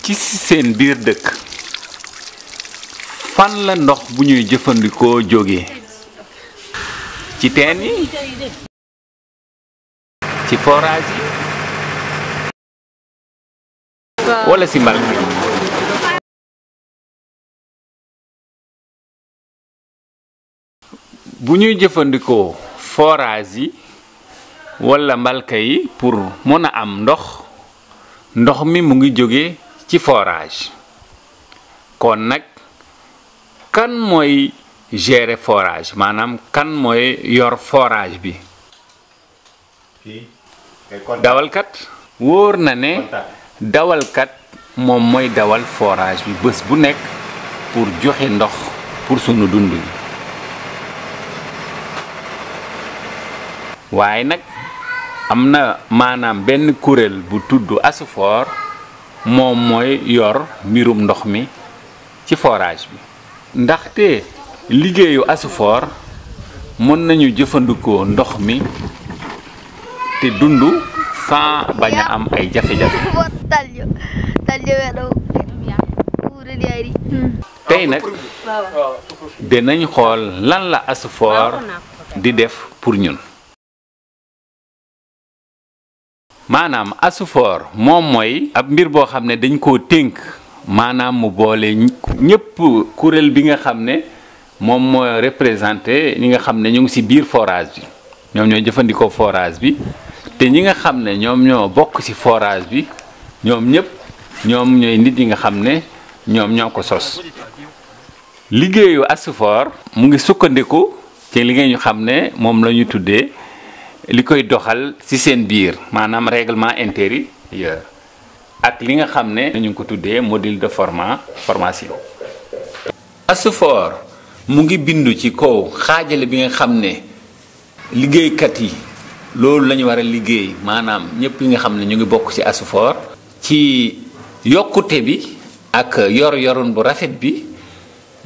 ci seen biir dëkk fan la ndox bu ñuy jëfandikoo jóge ci teen yi ci forage yi wala ci mbalka yi bu ñuy jëfandikoo forage yi wala mbalka yi pour mën a am ndox mi mu ngi jóge ci forage kon nag kan mooy gérer forage maanaam kan mooy yor forage bi dawalkat wóor na ne dawalkat moom mooy dawal forage bi bés bu nekk pour joxe ndox pour sunu dund yi waaye nag am na maanaam benn kuréel bu tudd Asufor moom mooy yor mbirum ndox mi ci forage bi ndaxte liggéeyu Asufor mën nañu jëfandikoo ndox mi te dund sans bañ a am ay jafe-jafe tey nag dinañ xool lan la Asufor di def pour ñun maanaam Asufor moom mooy ab mbir boo xam ne dañ koo tënk maanaam mu boole ñëpp kuréel bi nga xam ne moom mooy représenté ñi nga xam ne ñu ngi ci biir forage bi ñoom ñooy jëfandikoo forage bi te ñi nga xam ne ñoom ñoo bokk ci forage bi ñoom ñëpp ñoom ñooy nit yi nga xam ne ñoom ñoo ko sos liggéeyu Asufor mu ngi sukkandiku ci li nga ñu xam ne moom la ñu tuddee li koy doxal ci seen biir maanaam règlement intérieur ak li nga xam ne ñu ngi ko tuddee module de formation Asufor mu ngi bindu ci kaw xaajale bi nga xam ne liggéeykat yi loolu la ñu war a liggéey maanaam ñëpp yi nga xam ne ñu ngi bokk ci Asufor ci yokkute bi ak yor-yorun bu rafet bi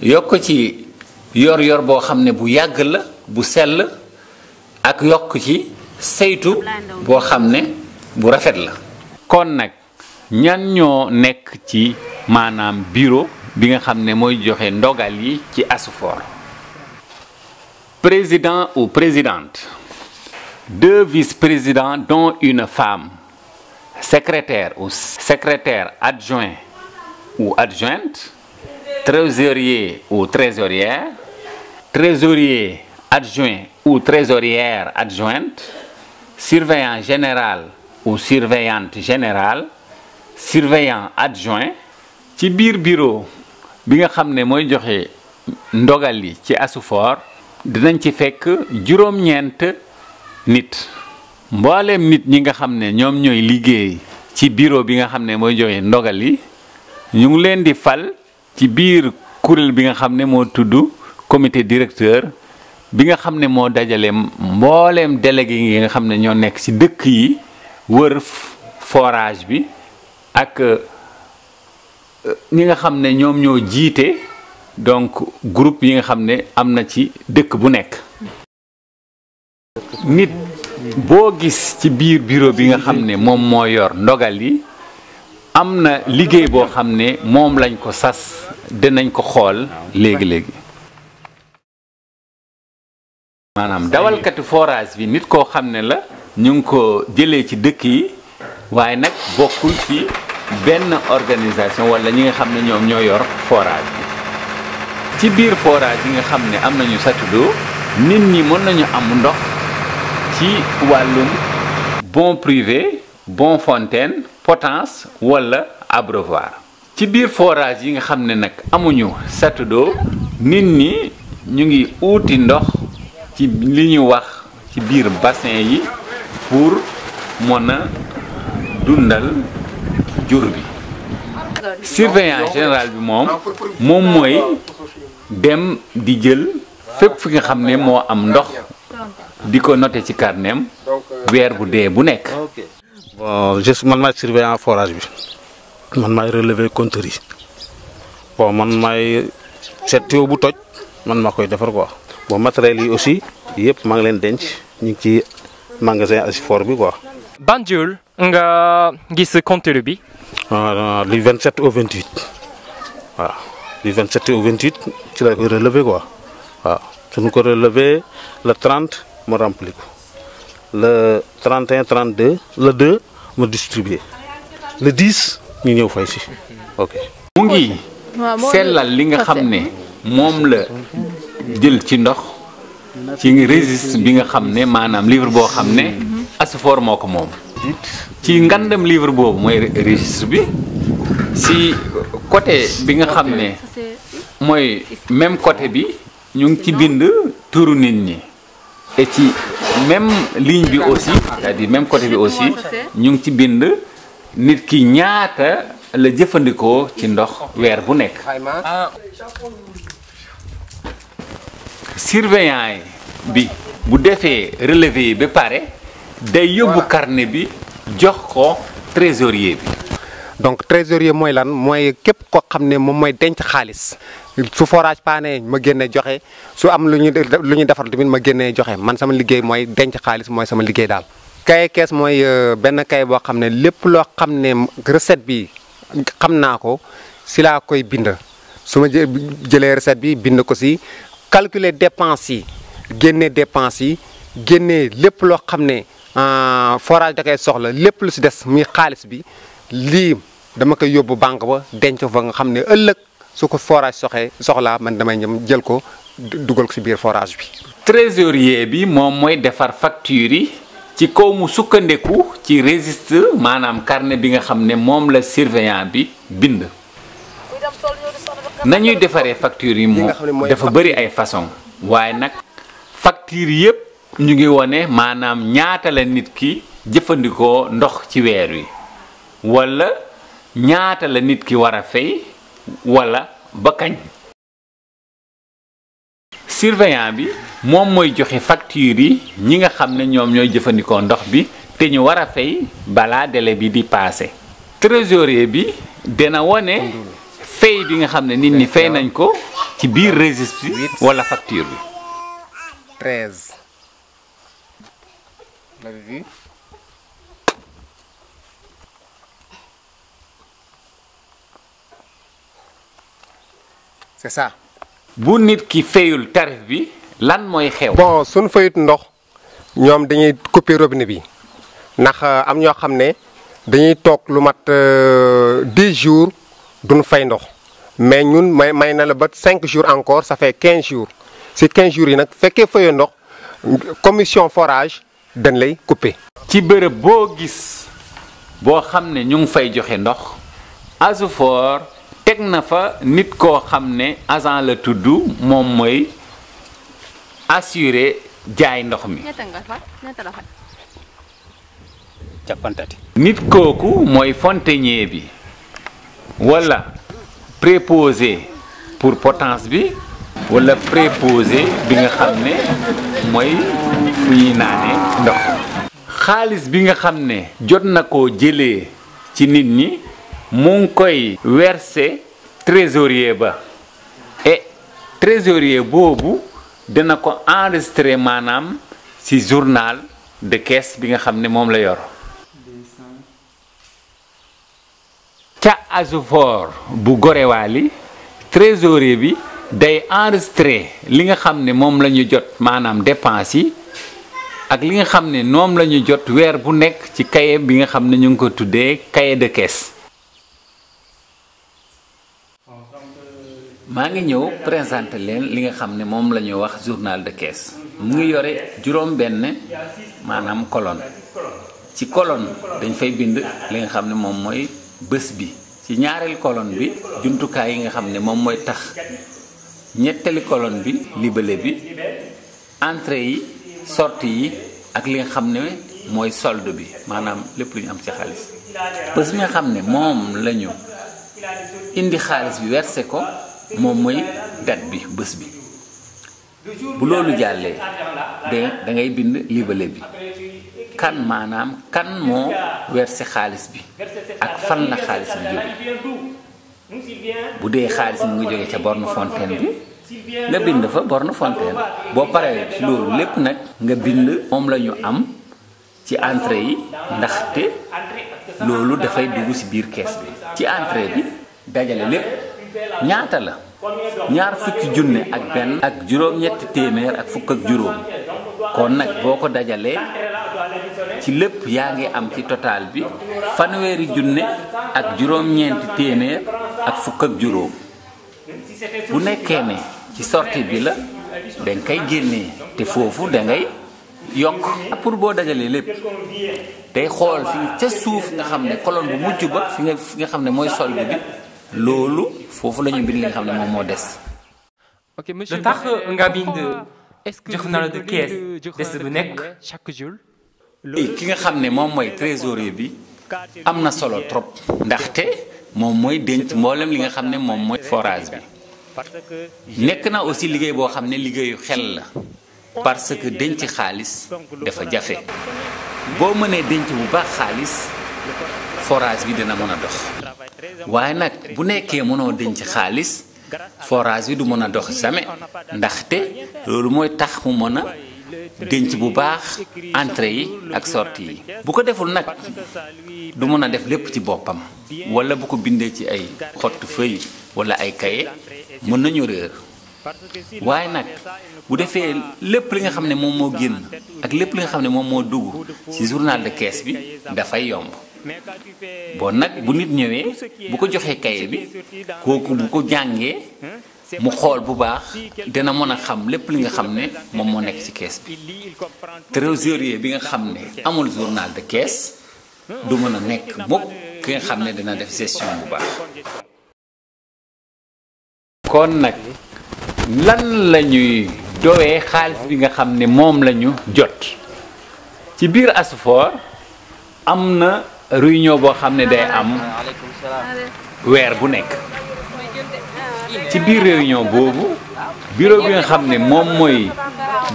yokk ci yor-yor boo xam ne bu yàgg la bu sell ak yokk ci saytu boo xam ne bu rafet la kon nag ñan ñoo nekk ci maanaam bureau bi nga xam ne mooy joxe ndogal yi ci Asufor président ou présidente 2 vice-présidents dont une femme secrétaire ou secrétaire adjoint ou adjointe trésorier ou trésorière trésorier adjoint ou trésorière adjointe surveillant général ou surveillante générale surveillant adjoint ci biir bureau bi nga xam ne mooy joxe ndogal yi ci Asufor dinañ ci fekk juróom-ñeent nit mboolem nit ñi nga xam ne ñoom ñooy liggéey ci bureau bi nga xam ne mooy joxe ndogal yi ñu ngi leen di fal ci biir kuréel bi nga xam ne moo tudd comité directeur bi nga xam ne moo dajale mbooleem délégué yi nga xam ne ñoo nekk ci dëkk yi wër forage bi ak ñi nga xam ne ñoom ñoo jiite donc groupe yi nga xam ne am na ci dëkk bu nekk nit boo gis ci biir bureau bi nga xam ne moom moo yor ndogal yi am na liggéey boo xam ne moom lañ ko sas dinañ ko xool léegi-léegi maanaam dawalkati forage bi nit koo xam ne la ñu ngi ko jëlee ci dëkk yi waaye nag bokkul ci benn organisation wala ñi nga xam ne ñoom ñoo yor forage bi ci biir forage yi nga xam ne am nañu satudo nit ñi mën nañu am ndox ci wàllum bon privé bon fontaine potence wala abreuvoir ci biir forage yi nga xam ne nag amuñu satudo nit ñi ñu ngi uuti ndox ci li ñu wax ci biir bassin yi pour mën a dundal jur bi surveillant général bi moom mooy dem di jël fépp fi nga xam ne moo am ndox di ko noté ci carnet weer bu dee bu nekk. bon man maay surveillant forage bi man maay relever compteur yi bon man maay seet tuyau bu toj man maa koy defar quoi. bon matériel yi aussi yëpp maa ngi leen denc ñu ngi ci magasin Asufor bi quoi Banjul nga gis compteur bi. du 27 au 28 waaw du 27 au 28 ci la koy relever quoi waaw suñu ko relever le 30 ma rempli ko le 31 32 le 2 ma distribuer le 10 ñu ñëw fay si ok. mu ngi sellal li nga xam ne moom la jël ci ndox ci registre bi nga xam ne maanaam livre boo xam ne Assofor moo ko moom. ci ngandam livre boobu mooy registre bi si côté bi nga xam ne mooy même côté bi ñu ngi ci bind turu nit ñi et ci même ligne bi aussi c'est-à-dire même côté bi aussi ñu ngi ci bind nit ki ñaata la jëfandikoo ci ndox weer bu nekk. surveillant bi bu defee relevé yi ba pare day yóbbu carnet bi jox ko trésorier bi. donc trésorier mooy lan mooy képp koo xam ne moom mooy denc xaalis su forage paane ma génnee joxe su am lu ñu defar tamit ma génnee joxe man sama liggéey mooy denc xaalis mooy sama liggéey daal. kaye kees mooy benn kaye boo xam ne lépp loo xam ne recette bi xam naa ko si laa koy bind su ma jëlee recette bi bind ko si calculer dépenses yi génnee dépenses yi génnee lépp loo xam ne forage da koy soxla lépp lu si des muy xaalis bi lii dama koy yóbbu banque ba denc fa nga xam ne ëllëg su ko forage soxlaa man damay ñëm jël ko dugal ko si biir forage bi. trésorier bi moom mooy defar facture yi ci kaw mu sukkandeku ci registre maanaam carnet bi nga xam ne moom la surveillant bi bind. nañuy defaree facture yi moom dafa bëri ay façon waaye nag facture yëpp ñu ngi wone maanaam ñaata la nit ki jëfandikoo ndox ci weer wi wala ñaata la nit ki war a fay wala ba kañ. surveillant bi moom mooy joxe facture yi ñi nga xam ne ñoom ñooy jëfandikoo ndox bi te ñu war a fay balaa délai bi di passé. trésorier bi dina wone fay bi nga xam ne nit ñi fay nañ ko ci biir registre bi wala facture bi. 13. Vous l'avez vu? C'est ça. bu nit ki fayul tarif bi lan mooy xew. bon suñu fayut ndox ñoom dañuy couper robinet bi ndax am ñoo xam ne dañuy toog lu mat 10 jours duñ fay ndox mais ñun may na la ba 5 jours encore ça fait 15 jours si 15 jours yi nag fekkee fayoo ndox commission forage dañ lay couper. ci bërëb boo gis boo xam ne ñu ngi fay joxe ndox Assofor teg na fa nit koo xam ne agent la tudd moom mooy assurer jaay ndox mi. nit kooku mooy fontainier bi wala préposé pour potence bi wala préposé bi nga xam ne mooy fu ñuy naanee ndox. xaalis bi nga xam ne jot na koo jëlee ci nit ñi mu ngi koy verser trésorier ba et trésorier boobu dina ko enregistrer maanaam ci journal de caisse bi nga xam ne moom la yor. ca Assofor bu Gorewaali trésorier bi day enregistrer li nga xam ne moom la ñu jot maanaam dépense yi ak li nga xam ne moom la ñu jot weer bu nekk ci cahier bi nga xam ne ñu ngi ko tuddee cahier de caisse. maa ngi ñëw présenter leen li nga xam ne moom la ñuy wax journal de caisse mu ngi yore juróom-benn maanaam colonne ci colonne dañ fay bind li nga xam ne moom mooy bés bi ci ñaareel colonne bi jumtukaay yi nga xam ne moom mooy tax ñetteeli colonne bi libellé bi entrée yi sortie yi ak li nga xam ne mooy solde bi maanaam lépp lu ñu am ci xaalis bés bi nga xam ne moom la ñu indi xaalis bi versé ko moom mooy date bi bés bi bu loolu jàllee da ngay bind libellé bi kan maanaam kan moo versé xaalis bi ak fan la xaalis bi jóge bu dee xaalis mu ngi jóge ca borne fontaine bi nga bind fa borne fontaine boo paree ci loolu lépp nag nga bind moom la ñu am ci entrée yi ndaxte loolu dafay dugg ci biir kees bi ci entrée bi dajale lépp ñaata la ñaar fukki junne ak benn ak juróom-ñetti téeméer ak fukk ak juróom kon nag boo ko dajalee ci lépp yaa ngi am ci total bi fanweeri junne ak juróom-ñeenti téeméer ak fukk ak juróom bu nekkee ne ci sortie bi la danga koy génnee te foofu dangay yokk pour boo dajalee lépp day xool fi ca suuf nga xam ne colonne bu mujj ba fi nga xam ne mooy solde bi loolu foofu la ñu bind li nga xam ne moom moo des. Ok, monsieur. lu tax nga bind journal de caisse bés bu nekk chaque jour. ki nga xam ne moom mooy trésorier bi am na solo trop ndaxte moom mooy denc mboolem li nga xam ne moom mooy forage bi nekk na aussi liggéey boo xam ne liggéeyu xel la parce que denc xaalis dafa jafe boo mënee denc bu baax xaalis forage bi dina mën a dox waaye nag bu nekkee mënoo denc xaalis forage bi du mën a dox jamais ndaxte loolu mooy tax mu mën a denc bu baax entrée yi ak sortie yi bu ko deful nag du mën a def lépp ci boppam wala bu ko bindee ci ay xottu feuille wala ay cahier mën nañu réer waaye nag bu defee lépp li nga xam ne moom moo génn ak lépp li nga xam ne moom moo dugg ci journal de caisse bi dafay yomb bon nag bu nit ñëwee bu ko joxee cahier bi kooku bu ko jàngee mu xool bu baax dina mën a xam lépp li nga xam ne moom moo nekk ci caisse bi trésorier bi nga xam ne amul journal de caisse du mën a nekk mukk ki nga xam ne dina def gestion bu baax. kon nag lan la ñuy doyee xaalis bi nga xam ne moom la ñu jot ci biir Asupor am na réunion boo xam ne day am weer bu nekk. ci biir réunion boobu bureau bi nga xam ne moom mooy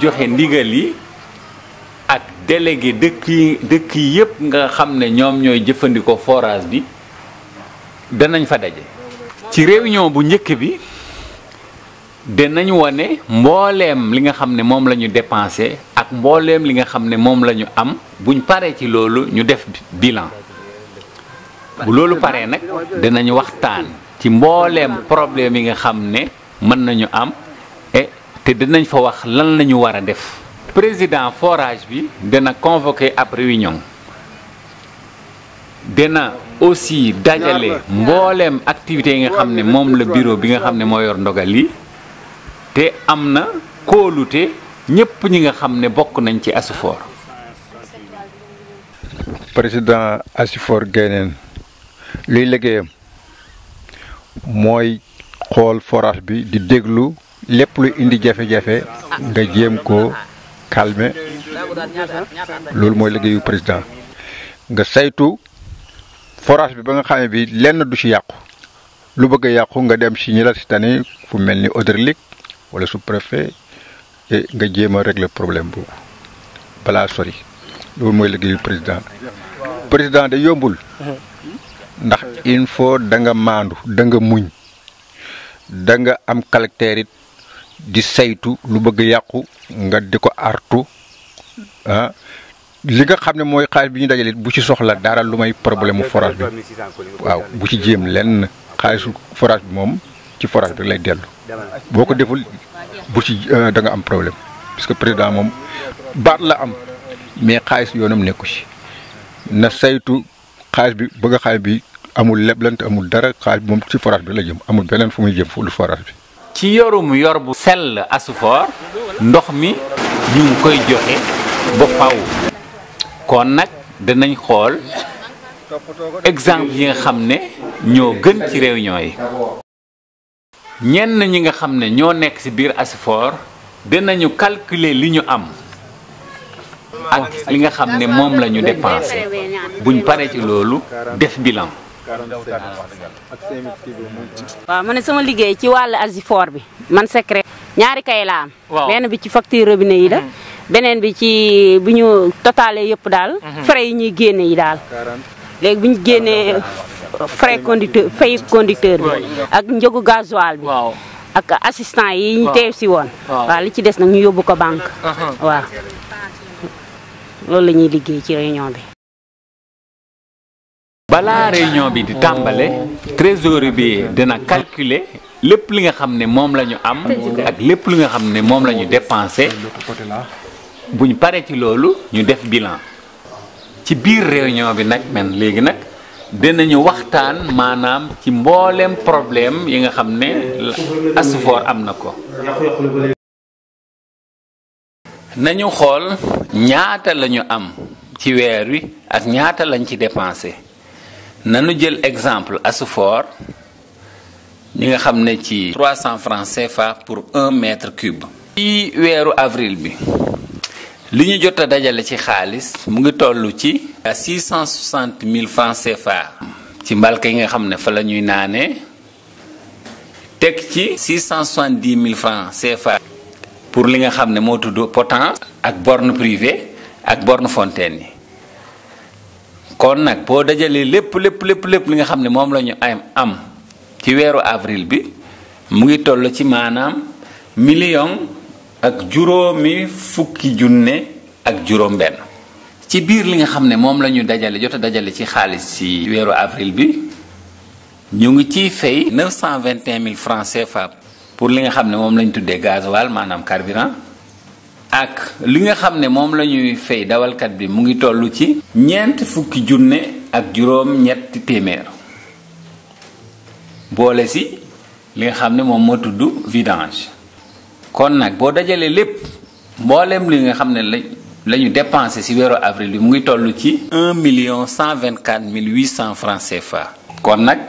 joxe ndigal yi ak délégué dëkk yi yépp nga xam ne ñoom ñooy jëfandikoo forage bi danañ fa daje. ci réunion bu njëkk bi danañ wane mbooleem li nga xam ne moom la ñu dépensé ak mbooleem li nga xam ne moom la ñu am buñ paree ci loolu ñu def bilan bu loolu paree nag danañ waxtaan. ci mbooleem problème yi nga xam ne mën nañu am te dinañ fa wax lan la ñu war a def. président forage bi dana convoquer ab réunion dana aussi dajale mbooleem activités yi nga xam ne moom la bureau bi nga xam ne moo yor ndogal yi te am na kóolute ñépp ñi nga xam ne bokk nañ ci Asupor. président Asupor Guéneen luy liggéeyam mooy xool forage bi di déglu lépp lu indi jafe-jafe nga jéem ko calmer loolu mooy liggéeyu président nga saytu forage bi ba nga xam ne bi lenn du ci yàqu lu bëgg a yàqu nga dem ci ñi la ci tane fu mel ni hydraulique wala sous-préfet nga jéem a régler problème boobu balaa sori loolu mooy liggéeyu président de yombul ndax il faut da nga maandu da nga muñ da nga am caractère it di saytu lu bëgg yàqu nga di ko artu li nga xam ne mooy xaalis bi ñu dajalee bu ci soxla dara lu may problème mu forage bi waaw bu ci jéem lenn xaalisu forage bi moom ci forage bi lay dellu boo ko deful bu ci da nga am problème parce que président moom baat la am mais xaalis yoonam nekku ci na saytu xaalis bi bëgg xaalis bi amul leblante amul dara xaalis bi moom ci forage bi la jëm amul beneen fu muy jëm fu lu forage bi. ci yor bu sell Asupor ndox mi ñu ngi koy joxe ba faw kon nag danañ xool exemple yi nga xam ne ñoo gën ci réunion yi ñenn ñi nga xam ne ñoo nekk ci biir Asupor danañu calculer li ñu am ak li nga xam ne moom la ñu dépensé buñ paree ci loolu def bilan. waaw ma ne sama liggéey ci wàllu Asupor bi man secret ñaari kay la am. benn bi ci facture robinet yi la. beneen bi ci bu ñu totalee yëpp daal. frais yi ñuy génne yi daal. léegi bu ñu génnee frais conducteur bi. ak njëgu gasoil bi. ak assistant yi ñu teew si woon. waaw li ci des nag ñu yóbbu ko banque. waaw loolu la ñuy liggéey ci réunion bi. balaa réunion bi di tàmbale trésorier bi dina calculer lépp li nga xam ne moom la ñu am ak lépp li nga xam ne moom la ñu dépensé bu ñu paree ci loolu ñu def bilan ci biir réunion bi nag man léegi nag dinañu waxtaan maanaam ci mboolem problème yi nga xam ne Asfoor am na ko. nañu xool ñaata la ñu am ci weer wi ak ñaata lañ ci dépensé nanu jël exemple Asfoor ñi nga xam ne ci 300 francs CFA pour 1 mètre cube. ci weeru avril bi li ñu jot a dajale ci xaalis mu ngi toll ci 660 000 francs CFA ci mbalka yi nga xam ne fa la ñuy naanee teg ci 670 000 francs CFA pour li nga xam ne moo tudd potence ak borne privée ak borne fontaine yi. kon nag boo dajalee lépp li nga xam ne moom la ñu am ci weeru avril bi mu ngi toll ci maanaam million ak juróomi fukki junne ak juróom benn ci biir li nga xam ne moom la ñu dajale jot a dajale ci xaalis ci weeru avril bi ñu ngi ciy fay 921 000 francs CFA pour li nga xam ne moom la ñu tuddee gasoil maanaam carburant ak li nga xam ne moom la ñuy fay dawalkat bi mu ngi toll ci ñeent fukki junne ak juróom ñetti téeméer boole si li nga xam ne moom moo tudd vidange. kon nag boo dajalee lépp mboolem li nga xam ne la ñu dépensé ci weeru avril bi mu ngi toll ci 1 124 800 francs CFA. kon nag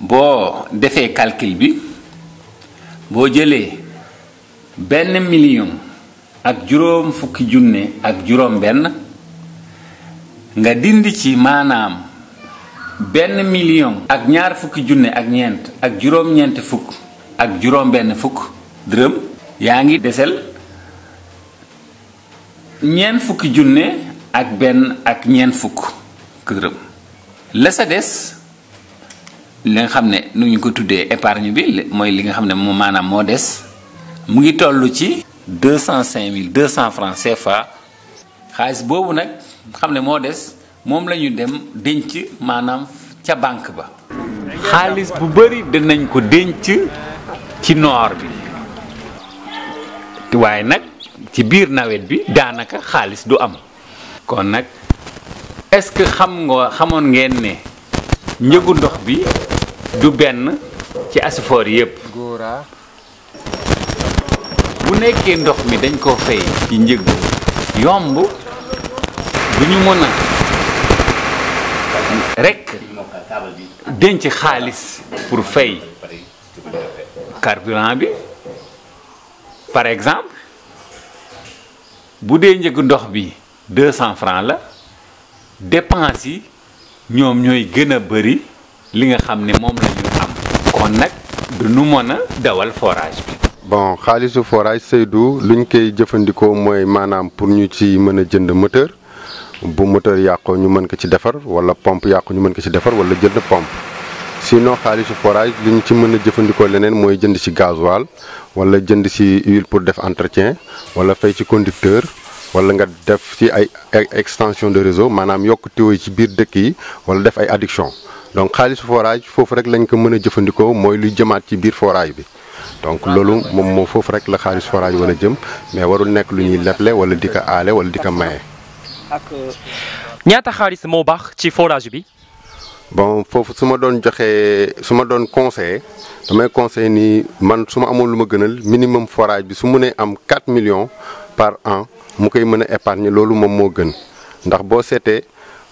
boo defee calcul bi boo jëlee 1 million ak juróom fukki junne ak juróom benn nga dindi ci maanaam 1 million ak ñaar fukki junne ak ñeent ak juróom-ñeenti fukk ak juróom benn fukk dërëm yaa ngi desel ñeent fukki junne ak benn ak ñeent fukk dërëm la sa des li nga xam ne nu ñu ko tuddee épargne bi mooy li nga xam ne moom maanaam moo des mu ngi toll ci 205 200 francs CFA xaalis boobu nag xam ne moo des moom la ñu dem denc maanaam ca banque ba. xaalis bu bari dinañ ko denc ci noor bi waaye nag ci biir nawet bi daanaka xaalis du am. kon nag est-ce que xamoon ngeen ne njëgu ndox bi du benn ci Asfoor yépp bu nekkee ndox mi dañ ko fay ci njëg yomb du ñu mën a rekk denc xaalis pour fay carburant bi par exemple bu dee njëgu ndox bi 200 francs la dépense yi ñoom ñooy gën a bari li nga xam ne moom la ñu am kon nag du nu mën a dawal forage bi. bon xaalisu forage Seydou luñ koy jëfandikoo mooy maanaam pour ñu ci mën a jënd moteur bu moteur yàqoo ñu mën ko ci defar wala pompe yàqu ñu mën ko ci defar wala jënd pompe sinon xaalisu forage li ñu ci mën a jëfandikoo leneen mooy jënd ci gasoil wala jënd ci huile pour def entretien wala fay ci conducteur wala nga def ci ay extension de réseau maanaam yokk tuyau yi ci biir dëkk yi wala def ay adduction donc xaalisu forage foofu rek lañ ko mën a jëfandikoo mooy luy jëmaat ci biir forage bi donc loolu moom moo foofu rek la xaalis forage wala jëm mais warul nekk lu ñuy leble wala di ko aale wala di ko maye. ak ñaata xaalis moo baax ci forage bi. bon foofu su ma doon joxee su ma doon conseillé damay conseillé ni man su ma amoon lu ma gënal minimum forage bi su mënee am 4 millions par an mu koy mën a épargner loolu moom moo gën ndax boo seetee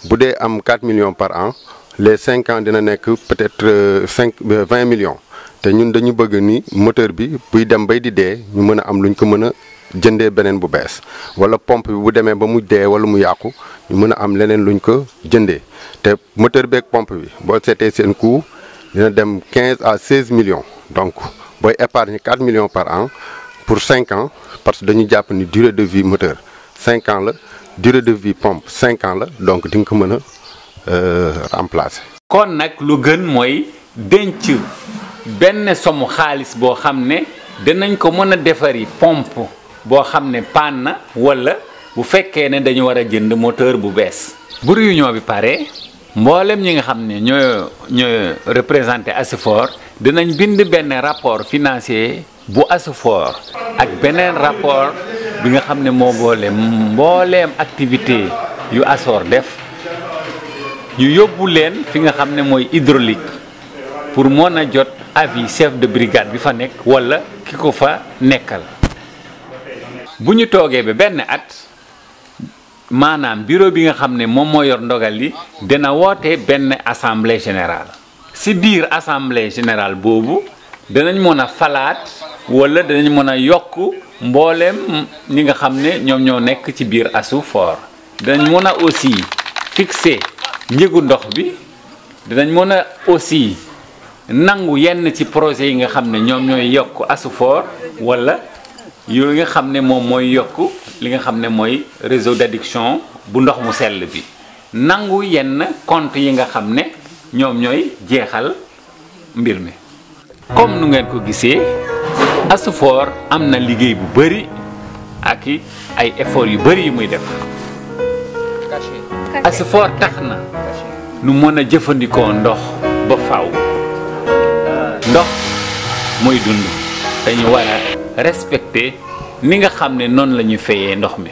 bu dee am 4 millions par an les 5 ans dina nekk peut-être 20 millions te ñun dañu bëgg ni moteur bi buy dem bay di dee ñu mën a am luñ ko mën a jëndee beneen bu bees wala pompe bi bu demee ba mu dee wala mu yàqu ñu mën a am leneen luñ ko jëndee te moteur beeg pompe bi boo seetee seen coût dina dem 15 à 16 millions donc booy épargne 4 millions par an pour 5 ans parce que dañu jàpp ni durée de vie moteur 5 ans la durée de vie pompe 5 ans la donc di nga ko mën a remplacer. kon nag lu gën mooy denc benn somme xaalis boo xam ne danañ ko mën a defari pompe boo xam ne panne na wala bu fekkee ne dañu war a jënd moteur bu bees. bu réunion bi pare mboolem ñi nga xam ne ñooy représenté Asifor dinañ bind benn rapport financier bu Asifor ak beneen rapport bi nga xam ne moo boole mbooleem activité yu Asifor def ñu yóbbu leen fi nga xam ne mooy hydraulique pour mën a jot avis chef de brigade bi fa nekk wala ki ko fa nekkal. bu ñu toogee ba benn at maanaam bureau bi nga xam ne moom moo yor ndogal yi dina woote benn assemblée générale. ci biir assemblée générale boobu danañ mën a falaat wala danañ mën a yokk mbooleem ñi nga xam ne ñoom ñoo nekk ci biir Asifor. danañ mën a aussi fixer njëgu ndox bi dinañ mën a aussi nangu yenn ci projet yi nga xam ne ñoom ñooy yokk Asifor wala yooyu nga xam ne moom mooy yokk li nga xam ne mooy réseau d'adduction bu ndox mu sell bi nangu yenn compte yi nga xam ne ñoom ñooy jeexal mbir mi. comme nu ngeen ko gisee Asifor am na liggéey bu bari ak ay effort yu bari yu muy def. Asifor tax na nu mën a jëfandikoo ndox ba faaw ndox mooy dund dañu war a respecter ni nga xam ne noonu la ñu fayee ndox mi.